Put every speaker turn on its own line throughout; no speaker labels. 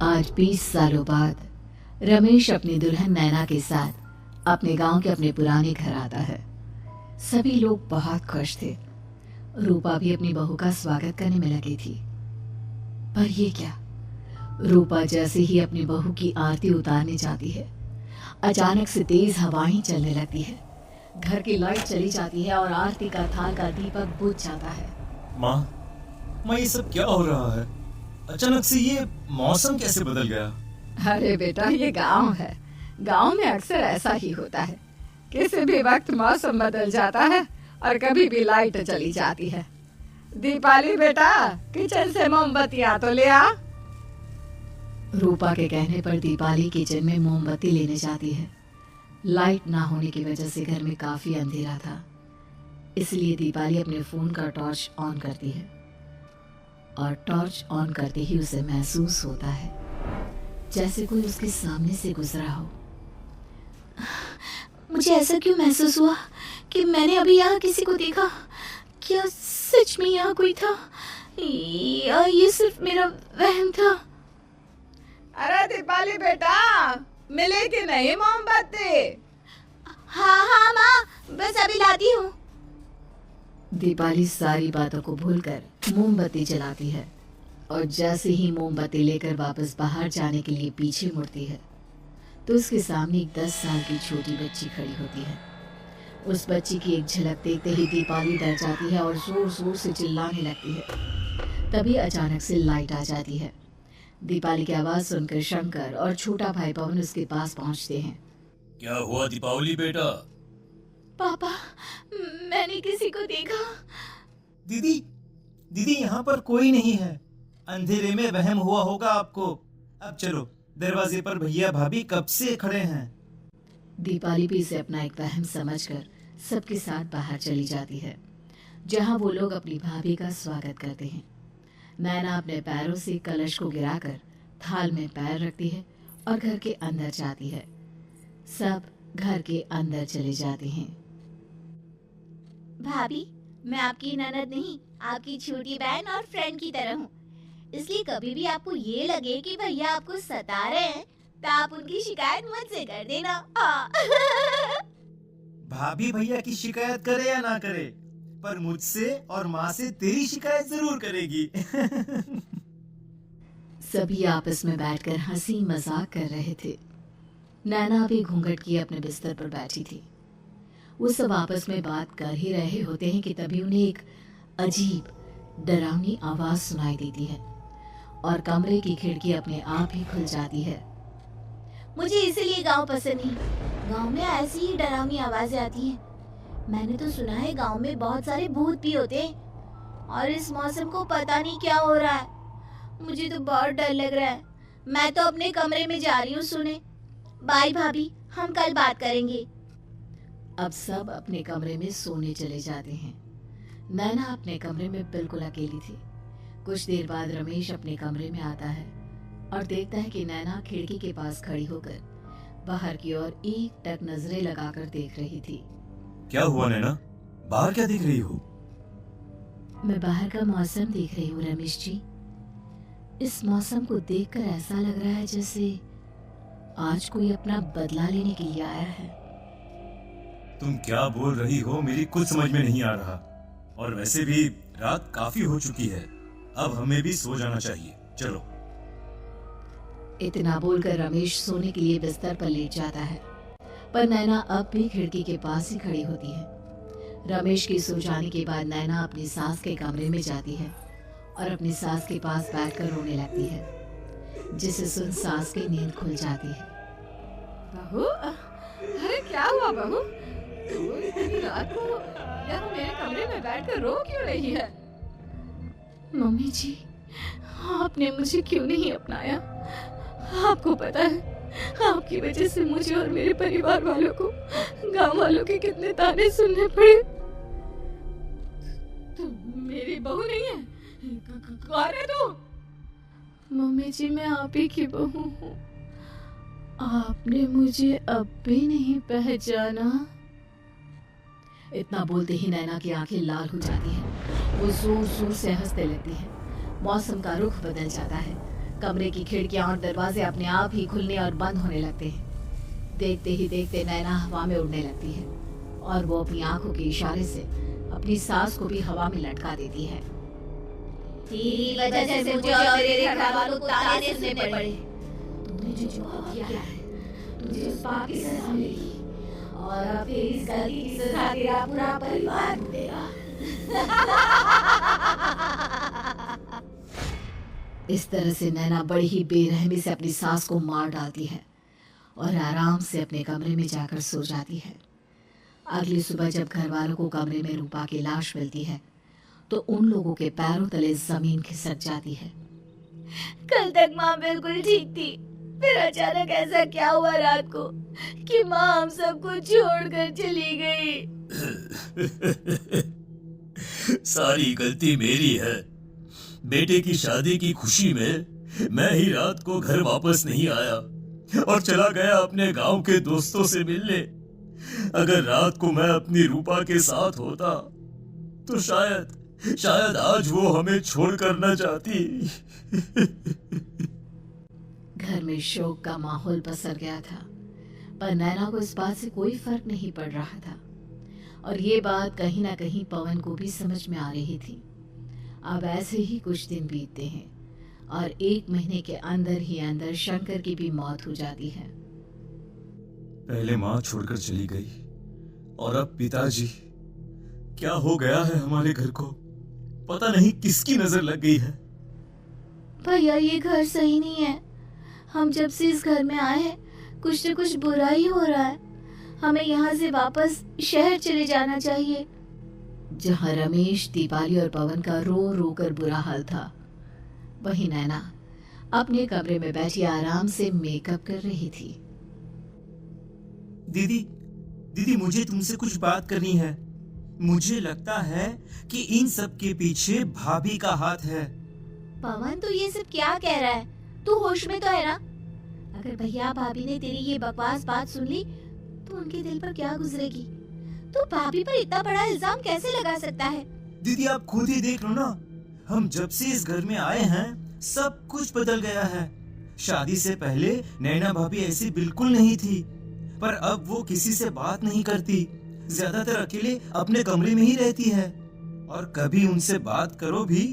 आज 20 सालों बाद रमेश अपनी दुल्हन नैना के साथ अपने गांव के अपने पुराने घर आता है। सभी लोग बहुत खुश थे। रूपा भी अपनी बहू का स्वागत करने में लगी थी। पर ये क्या, रूपा जैसे ही अपनी बहू की आरती उतारने जाती है, अचानक से तेज हवाएं चलने लगती है। घर की लाइट चली जाती है और आरती का थाल का दीपक बुझ जाता है।
माँ, ये सब क्या हो रहा है? अचानक से ये मौसम कैसे बदल गया?
अरे बेटा, ये गांव है। गांव में अक्सर ऐसा ही होता है। किसी भी वक्त मौसम बदल जाता है और कभी भी लाइट चली जाती है। दीपाली बेटा, किचन से मोमबत्तियां तो ले आ। रूपा के कहने पर दीपाली किचन में मोमबत्ती लेने जाती है। लाइट ना होने की वजह से घर में काफी अंधेरा था, इसलिए दीपाली अपने फोन का टॉर्च ऑन करती है और टॉर्च ऑन करते ही उसे महसूस होता है जैसे कोई उसके सामने से गुजरा हो। मुझे ऐसा क्यों महसूस हुआ कि मैंने अभी यहाँ किसी को देखा? क्या सच में यहाँ कोई था या ये सिर्फ मेरा वहम था?
अरे दीपाली बेटा, मिले कि नहीं मोमबत्ती?
हाँ माँ, बस अभी लाती हूँ।
दीपाली सारी बातों को भूलकर मोमबत्ती जलाती है और जैसे ही मोमबत्ती लेकर वापस बाहर जाने के लिए पीछे मुड़ती है तो उसके सामने एक 10 साल की छोटी बच्ची खड़ी होती है। उस बच्ची की एक झलक देखते ही दीपाली डर जाती है और जोर जोर से चिल्लाने लगती है। तभी अचानक से लाइट आ जाती है। दीपाली की आवाज सुनकर शंकर और छोटा भाई पवन उसके पास पहुंचते हैं।
क्या हुआ दीपावली बेटा?
पापा, मैंने किसी को देखा।
दीदी यहाँ पर कोई नहीं है। अंधेरे में वहम हुआ होगा आपको। अब चलो, दरवाजे पर भैया भाभी कब से खड़े हैं।
दीपाली भी इसे अपना एक वहम समझकर सबके साथ बाहर चली जाती है, जहां वो लोग अपनी भाभी का स्वागत करते हैं। नैना अपने पैरों से कलश को गिराकर थाल में पैर रखती है और घर के अंदर जाती है। सब घर के अंदर चले जाते हैं।
भाभी, मैं आपकी ननद नहीं, आपकी छोटी बहन और फ्रेंड की तरह हूँ। इसलिए कभी भी आपको ये लगे कि भैया आपको सता रहे हैं तो आप उनकी शिकायत मुझसे कर देना।
भाभी भैया की शिकायत करे या ना करे, पर मुझसे और माँ से तेरी शिकायत जरूर करेगी।
सभी आपस में बैठकर हंसी मजाक कर रहे थे। नैना भी घूंघट किए अपने बिस्तर पर बैठी थी। वो सब आपस में बात कर ही रहे होते हैं कि तभी उन्हें एक अजीब डरावनी आवाज सुनाई देती है और कमरे की खिड़की अपने आप ही खुल जाती है।
मुझे इसीलिए गांव पसंद नहीं। गांव में ऐसी ही डरावनी आवाजें आती हैं। मैंने तो सुना है गांव में बहुत सारे भूत भी होते हैं और इस मौसम को पता नहीं क्या हो रहा है। मुझे तो बहुत डर लग रहा है। मैं तो अपने कमरे में जा रही हूँ सोने। बाय भाभी, हम कल बात करेंगे।
अब सब अपने कमरे में सोने चले जाते हैं। नैना अपने कमरे में बिल्कुल अकेली थी। कुछ देर बाद रमेश अपने कमरे में आता है और देखता है कि नैना खिड़की के पास खड़ी होकर बाहर की ओर एक टक नजरें लगाकर देख रही थी।
क्या हुआ नैना, बाहर क्या देख रही हो?
मैं बाहर का मौसम देख रही हूँ रमेश जी। इस मौसम को देखकर ऐसा लग रहा है जैसे आज कोई अपना बदला लेने के लिए आया है।
तुम क्या बोल रही हो, मेरी कुछ समझ में नहीं आ रहा। और वैसे भी रात काफी हो चुकी है, अब हमें भी सो जाना चाहिए। चलो।
इतना बोलकर रमेश सोने के लिए बिस्तर पर लेट जाता है, पर नैना अब भी खिड़की के पास ही खड़ी होती है। रमेश के सो जाने के बाद नैना अपनी सास के कमरे में जाती है और अपनी सास के पास बैठकर रोने लगती है, जिसे सुन सास की नींद खुल जाती है।
बहू, अरे क्या हुआ बहू? तू इतनी रात को यहाँ मेरे कमरे में बैठकर रो क्यों रही है?
मम्मी जी, आपने मुझे क्यों नहीं अपनाया? आपको पता है, आपकी वजह से मुझे और मेरे परिवार वालों को गांव वालों के कितने ताने सुनने पड़े।
तू मेरी बहू नहीं है? कौन है तू?
मम्मी जी, मैं आप ही की बहू हूँ। आपने मुझे अब भी नहीं पहचाना? इतना बोलते ही नैना की आंखें लाल हो जाती हैं। वो जोर जोर से हंसने लगती है। मौसम का रुख बदल जाता है।
कमरे की खिड़कियां और दरवाजे अपने आप ही खुलने और बंद होने लगते हैं। देखते ही देखते नैना हवा में उड़ने लगती है और वो अपनी आंखों के इशारे से अपनी सांस को भी हवा में लटका देती है।
तेरी वजह से मुझे और मेरे घर वालों को ताने सुनने पड़े।
तुमने जो पाप किया है, तुझे उस पाप की सजा मिलेगी और अब तेरी इस गलती की सजा तेरा पूरा परिवार भुगतेगा। इस तरह से नैना बड़ी ही बेरहमी से अपनी सास को मार डालती है और आराम से अपने कमरे में जाकर सो जाती है। अगली सुबह जब घर वालों को कमरे में रूपा की लाश मिलती है तो उन लोगों के पैरों तले जमीन खिसक जाती है।
कल तक माँ बिल्कुल ठीक थी, फिर अचानक ऐसा क्या हुआ रात को कि माँ हम सबको छोड़कर चली गई।
सारी गलती मेरी है। बेटे की शादी की खुशी में मैं ही रात को घर वापस नहीं आया और चला गया अपने गांव के दोस्तों से मिलने। अगर रात को मैं अपनी रूपा के साथ होता तो शायद आज वो हमें छोड़कर न जाती।
घर में शोक का माहौल पसर गया था, पर नैना को इस बात से कोई फर्क नहीं पड़ रहा था और ये बात कहीं ना कहीं पवन को भी समझ में आ रही थी। अब ऐसे ही कुछ दिन बीतते हैं और 1 महीने के अंदर ही अंदर शंकर की भी मौत हो जाती है।
पहले माँ छोड़कर चली गई और अब पिताजी। क्या हो गया है हमारे घर को? पता नहीं किसकी नजर लग गई है।
भैया ये घर सही नहीं है। हम जब से इस घर में आए हैं कुछ न कुछ बुरा ही हो रहा है। हमें यहाँ से वापस शहर चले जाना चाहिए।
जहाँ रमेश, दीपाली और पवन का रो रो कर बुरा हाल था, वहीं नैना अपने कमरे में बैठी आराम से मेकअप कर रही थी।
दीदी मुझे तुमसे कुछ बात करनी है। मुझे लगता है कि इन सब के पीछे भाभी का हाथ है।
पवन तू ये सब क्या कह रहा है? तू होश में तो है ना? अगर भैया भाभी ने तेरी ये बकवास बात सुन ली तो उनके दिल पर क्या गुजरेगी? तू भाभी पर इतना बड़ा इल्जाम कैसे लगा सकता है?
दीदी आप खुद ही देख लो ना, हम जब से इस घर में आए हैं सब कुछ बदल गया है। शादी से पहले नैना भाभी ऐसी बिल्कुल नहीं थी, पर अब वो किसी से बात नहीं करती, ज्यादातर अकेले अपने कमरे में ही रहती है और कभी उनसे बात करो भी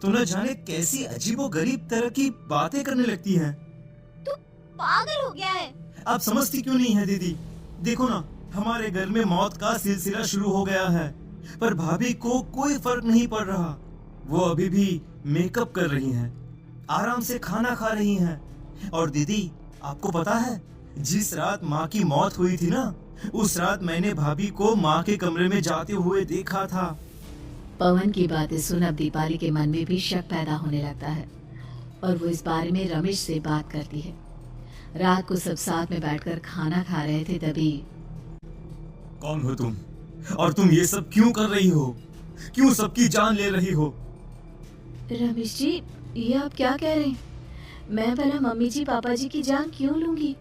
तो न जाने कैसी अजीबोगरीब तरह की बातें करने लगती हैं।
तू पागल हो गया है?
आप समझती क्यों नहीं है दीदी? देखो ना, हमारे घर में मौत का सिलसिला शुरू हो गया है, पर भाभी को कोई फर्क नहीं पड़ रहा। वो अभी भी मेकअप कर रही हैं, आराम से खाना खा रही हैं। और दीदी आपको पता है, जिस रात माँ की मौत हुई थी ना, उस रात मैंने भाभी को माँ के कमरे में जाते हुए देखा था।
पवन की बातें सुन अब दीपाली के मन में भी शक पैदा होने लगता है और वो इस बारे में रमेश से बात करती है। रात को सब साथ में बैठकर खाना खा रहे थे, तभी
कौन हो तुम और तुम ये सब क्यों कर रही हो? क्यों सबकी जान ले रही हो?
रमेश जी ये आप क्या कह रहे हैं? मैं भला मम्मी जी पापा जी की जान क्यों लूंगी?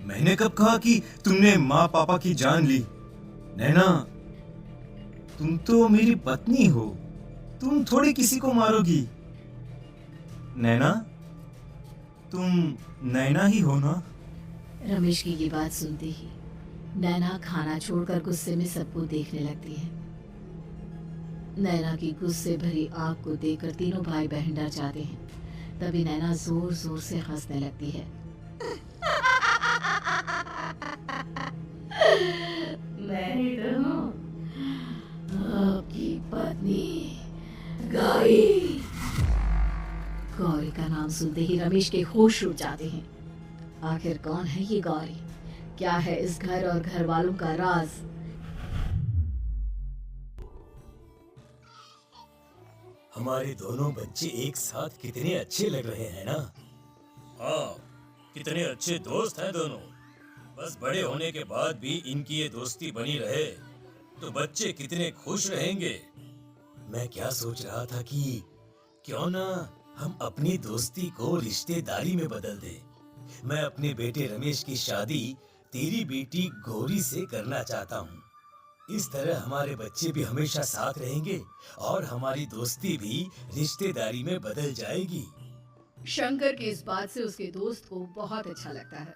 मैंने कब कहा कि तुमने माँ पापा की जान ली? नैना तुम तो मेरी पत्नी हो, तुम थोड़ी किसी को मारोगी। नैना तुम नैना ही हो ना?
रमेश की ये बात सुनते ही नैना खाना छोड़कर गुस्से में सबको देखने लगती है। नैना की गुस्से भरी आंख को देखकर तीनों भाई बहन डर जाते हैं। तभी नैना जोर जोर से हंसने लगती है। मैं ही तो हूँ आपकी पत्नी गौरी। गौरी का नाम सुनते ही रमेश के होश उड़ जाते हैं। आखिर कौन है ये गौरी? क्या है इस घर और घर वालों का राज?
हमारे दोनों बच्चे एक साथ कितने अच्छे लग रहे हैं ना?
हाँ, कितने अच्छे दोस्त हैं दोनों। बस बड़े होने के बाद भी इनकी ये दोस्ती बनी रहे तो बच्चे कितने खुश रहेंगे।
मैं क्या सोच रहा था कि क्यों ना हम अपनी दोस्ती को रिश्तेदारी में बदल दें। मैं अपने बेटे रमेश की शादी तेरी बेटी गौरी से करना चाहता हूँ। इस तरह हमारे बच्चे भी हमेशा साथ रहेंगे और हमारी दोस्ती भी रिश्तेदारी में बदल जाएगी।
शंकर की इस बात से उसके दोस्त को बहुत अच्छा लगता है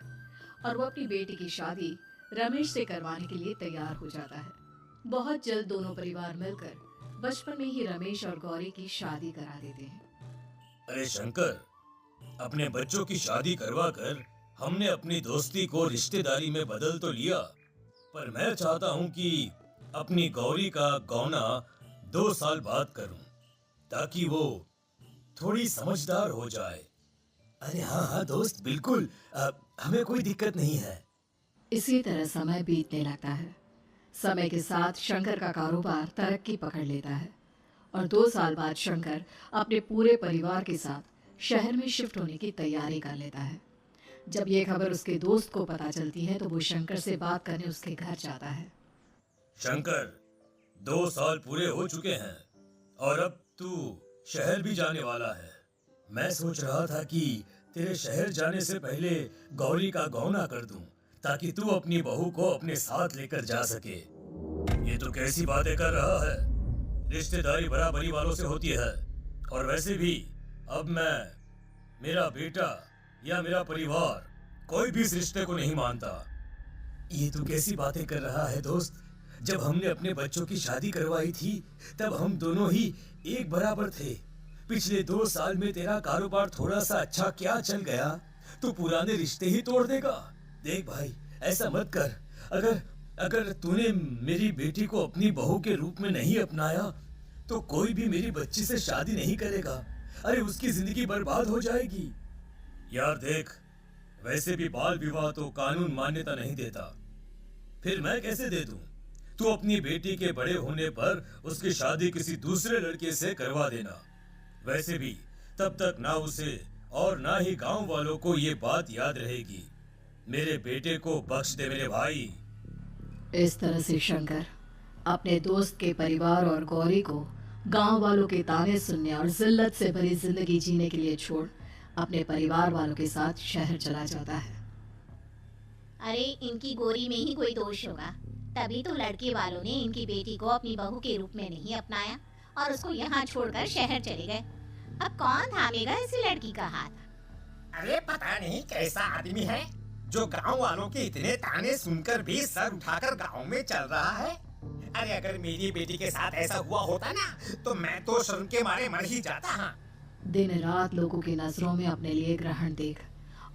और वो अपनी बेटी की शादी रमेश से करवाने के लिए तैयार हो जाता है। बहुत जल्द दोनों परिवार मिलकर बचपन में ही रमेश और गौरी की शादी करा देते हैं।
अरे शंकर, अपने बच्चों की शादी करवा कर हमने अपनी दोस्ती को रिश्तेदारी में बदल तो लिया, पर मैं चाहता हूँ कि अपनी गौरी का गौना 2 साल बाद करूँ, ताकि वो थोड़ी समझदार हो जाए। अरे हाँ हाँ दोस्त, बिल्कुल, हमें कोई दिक्कत नहीं है।
इसी तरह समय बीतने लगता है। समय के साथ शंकर का कारोबार तरक्की पकड़ लेता है और 2 साल बाद शंकर अपने पूरे परिवार के साथ शहर में शिफ्ट होने की तैयारी कर लेता है। जब ये खबर उसके दोस्त को पता चलती है तो वो शंकर से बात करने उसके घर जाता है।
शंकर, 2 साल पूरे हो चुके हैं और अब तू शहर भी जाने वाला है। मैं सोच रहा था कि तेरे शहर जाने से पहले गौरी का गौना कर दूं, ताकि तू अपनी बहू को अपने साथ लेकर जा सके। ये तो कैसी बातें कर रहा है? रिश्तेदारी बराबरी वालों से होती है, और वैसे भी अब मेरा बेटा या मेरा परिवार कोई भी इस रिश्ते को नहीं मानता। ये तू कैसी बातें कर रहा है दोस्त? जब हमने अपने बच्चों की शादी करवाई थी तब हम दोनों ही एक बराबर थे। पिछले 2 साल में तेरा कारोबार थोड़ा सा अच्छा क्या चल गया तो पुराने रिश्ते ही तोड़ देगा। देख भाई, ऐसा मत कर। अगर तूने मेरी बेटी को अपनी बहू के रूप में नहीं अपनाया तो कोई भी मेरी बच्ची से शादी नहीं करेगा। अरे उसकी जिंदगी बर्बाद हो जाएगी। यार देख, वैसे भी बाल विवाह तो कानून मान्यता नहीं देता, फिर मैं कैसे दे दूं? तू अपनी बेटी के बड़े होने पर उसकी शादी किसी दूसरे लड़के से करवा देना। वैसे भी तब तक ना उसे और ना ही गांव वालों को ये बात याद रहेगी। मेरे बेटे को बख्श दे मेरे भाई।
इस तरह से शंकर अपने दोस्त के परिवार और गौरी को गांव वालों के ताने सुनने और जिल्लत से भरी जिंदगी जीने के लिए छोड़ अपने परिवार वालों के साथ शहर चला जाता है।
अरे इनकी गोरी में ही कोई दोष होगा, तभी तो लड़के वालों ने इनकी बेटी को अपनी बहू के रूप में नहीं अपनाया और उसको यहाँ छोड़कर शहर चले गए। अब कौन थामेगा इसी लड़की का हाथ?
अरे पता नहीं कैसा आदमी है जो गांव वालों के इतने ताने सुनकर भी सर उठाकर गांव में चल रहा है। अरे अगर मेरी बेटी के साथ ऐसा हुआ होता ना तो मैं तो शर्म के मारे मर ही जाता। हाँ,
दिन रात लोगों की नजरों में अपने लिए ग्रहण देख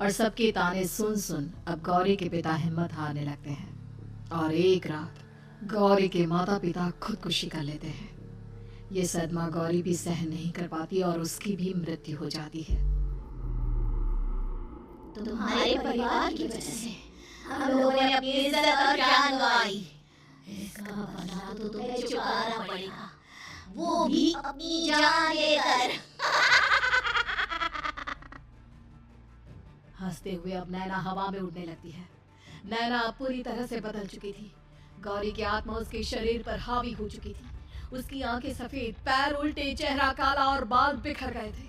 और सबके ताने सुन सुन अब गौरी के पिता हिम्मत हारने लगते हैं और एक रात गौरी के माता पिता खुदकुशी कर लेते हैं। ये सदमा गौरी भी सहन नहीं कर पाती और उसकी भी मृत्यु हो जाती है।
तुम्हारे परिवार की वजह से हम लोगों ने अपनी इज्जत और जान गंवाई। इसका बदला तो तुम्हें चुकाना पड़ेगा, वो भी अपनी जान लेकर।
हंसते हुए अब नैना हवा में उड़ने लगती है। नैना अब पूरी तरह से बदल चुकी थी। गौरी की आत्मा उसके शरीर पर हावी हो चुकी थी। उसकी आंखें सफेद, पैर उल्टे, चेहरा काला और बाल बिखर गए थे।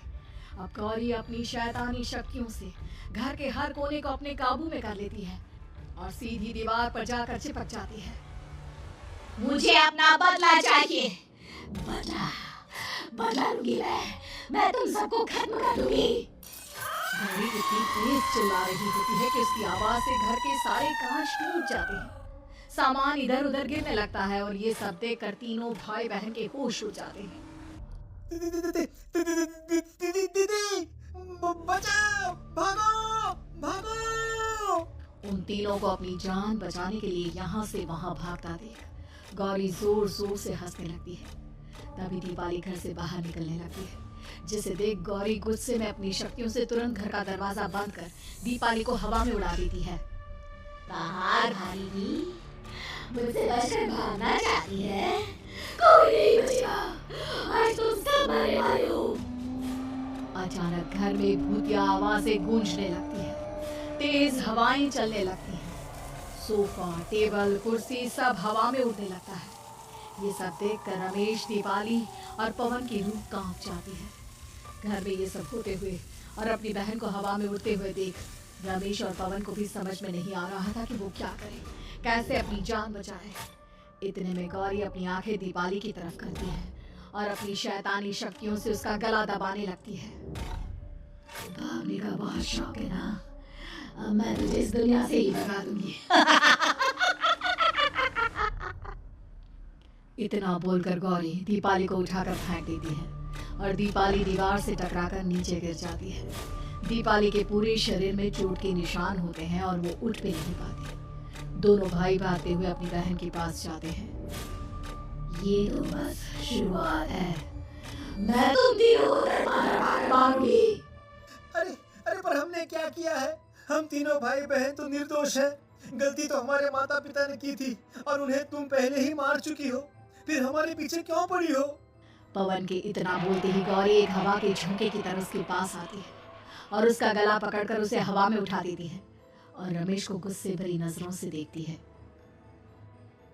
अब गौरी अपनी शैतानी शक्तियों से घर के हर कोने को अपने काबू में कर लेती है और सीधी दीवार पर जाकर चिपक जाती है।
मुझे अपना बदला चाहिए। बदला लूंगी मैं तुम सबको खत्म कर दूंगी।
गौरी इतनी तेज चिल्ला रही होती है कि उसकी आवाज से घर के सारे कांच टूट जाते हैं। सामान इधर उधर गिरने लगता है और ये सब देखकर तीनों भाई बहन के होश उड़ जाते हैं।
बचाओ, भागो, भागो।
उन तीनों को अपनी जान बचाने के लिए यहाँ से वहाँ भागता देख गौरी जोर जोर से हंसने लगती है। तभी दीपाली घर से बाहर निकलने लगती है, जिसे देख गौरी गुस्से में अपनी शक्तियों से तुरंत घर का दरवाजा बंद कर दीपाली को हवा में उड़ा देती है।
बाहर भागी, मुझसे बचकर भागना चाहती है? कोई नहीं बचेगा, आज तुम सब मरने वाले हो।
अचानक घर में भूतिया आवाजें गूंजने लगती है, तेज हवाएं चलने लगती हैं। सोफा, टेबल, कुर्सी सब हवा में उड़ने लगता है। ये सब देखकर रमेश, दीपाली और पवन की रूह कांप जाती है। घर में ये सब होते हुए और अपनी बहन को हवा में उड़ते हुए देख रमेश और पवन को भी समझ में नहीं आ रहा था कि वो क्या करे, कैसे अपनी जान बचाए। इतने में गौरी अपनी आंखें दीपाली की तरफ करती है और अपनी शैतानी शक्तियों से उसका गला दबाने लगती है। भागने का बहुत शौक है ना, अब मैं तुझे इस दुनिया से ही भगा दूंगी। इतना बोलकर गौरी दीपाली को उठाकर फेंक देती है और दीपाली दीवार से टकराकर नीचे गिर जाती है। दीपाली के पूरे शरीर में चोट के निशान होते हैं और वो उठ भी नहीं पाती। दोनों भाई भागते हुए अपनी बहन के पास जाते हैं। ये तो बस शुरुआत है, मैं तुम तीनों को मारूंगी।
अरे अरे पर हमने क्या किया है? हम तीनों भाई बहन तो निर्दोष हैं। गलती तो हमारे माता पिता ने की थी और उन्हें तुम पहले ही मार चुकी हो, फिर हमारे पीछे क्यों पड़ी हो?
पवन के इतना बोलते ही गौरी एक हवा के झोंके की तरह उसके पास आती है और उसका गला पकड़कर उसे हवा में उठा देती है और रमेश को गुस्से भरी नजरों से देखती है।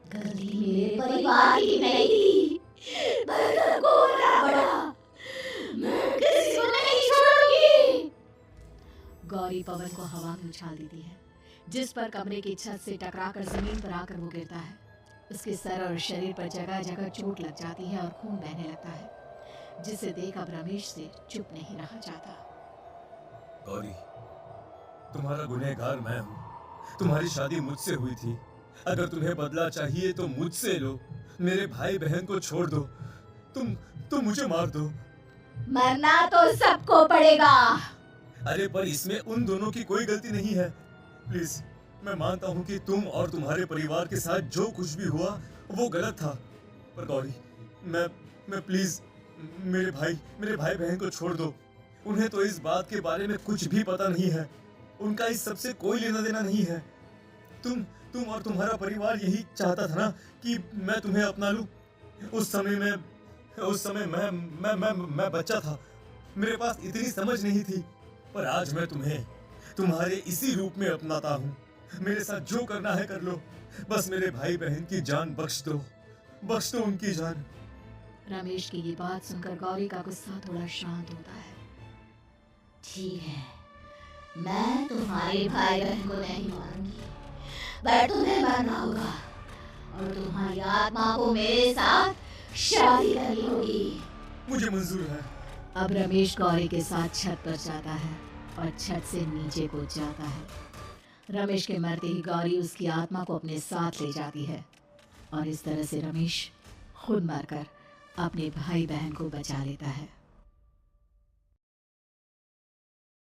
गलती मेरे परिवार की नहीं थी, बरखर को होना पड़ा। मैं किसी को नहीं छोड़ूंगी।
गौरी पवन को हवा में उछाल देती है, जिस पर कमरे की छत से टकराकर जमीन पर आकर वो गिरता है। उसके सर और शरीर पर जगह जगह चोट लग जाती है और खून बहने लगता है, जिसे देख अब रमेश से चुप नहीं रहा जाता।
गौरी, तुम्हारा गुनहगार मैं हूँ। तुम्हारी शादी मुझसे हुई थी। अगर तुम्हें बदला चाहिए तो मुझसे लो। मेरे भाई बहन को छोड़ दो। तुम मुझे मार दो।
मरना तो सबको पड़ेगा।
अरे पर इसमें उन दोनों की कोई गलती नहीं है। प्लीज, मैं मानता हूँ कि तुम और तुम्हारे परिवार के साथ जो कुछ भी हुआ वो गलत था, पर गौरी, मैं प्लीज मेरे भाई बहन को छोड़ दो। उन्हें तो इस बात के बारे में कुछ भी पता नहीं है। उनका इस सबसे कोई लेना देना नहीं है। तुम और तुम्हारा परिवार यही चाहता था ना कि मैं तुम्हें अपना लूं। उस समय मैं बच्चा था। मेरे पास इतनी समझ नहीं थी, पर आज मैं तुम्हें तुम्हारे इसी रूप में अपनाता हूँ। मेरे साथ जो करना है कर लो, बस मेरे भाई बहन की जान बख्श दो उनकी जान।
रमेश की ये बात सुनकर गौरी का गुस्सा थोड़ा शांत होता है।
ठीक है, मैं तुम्हारे भाई बहन को नहीं मारूंगी, पर तुम्हें मरना होगा और तुम्हारी आत्मा को मेरे साथ शादी करनी होगी।
मुझे मंजूर है।
अब रमेश गौरी के साथ छत पर जाता है और छत से नीचे कूद जाता है। रमेश के मरते ही गौरी उसकी आत्मा को अपने साथ ले जाती है और इस तरह से रमेश खुद मरकर अपने भाई बहन को बचा लेता है।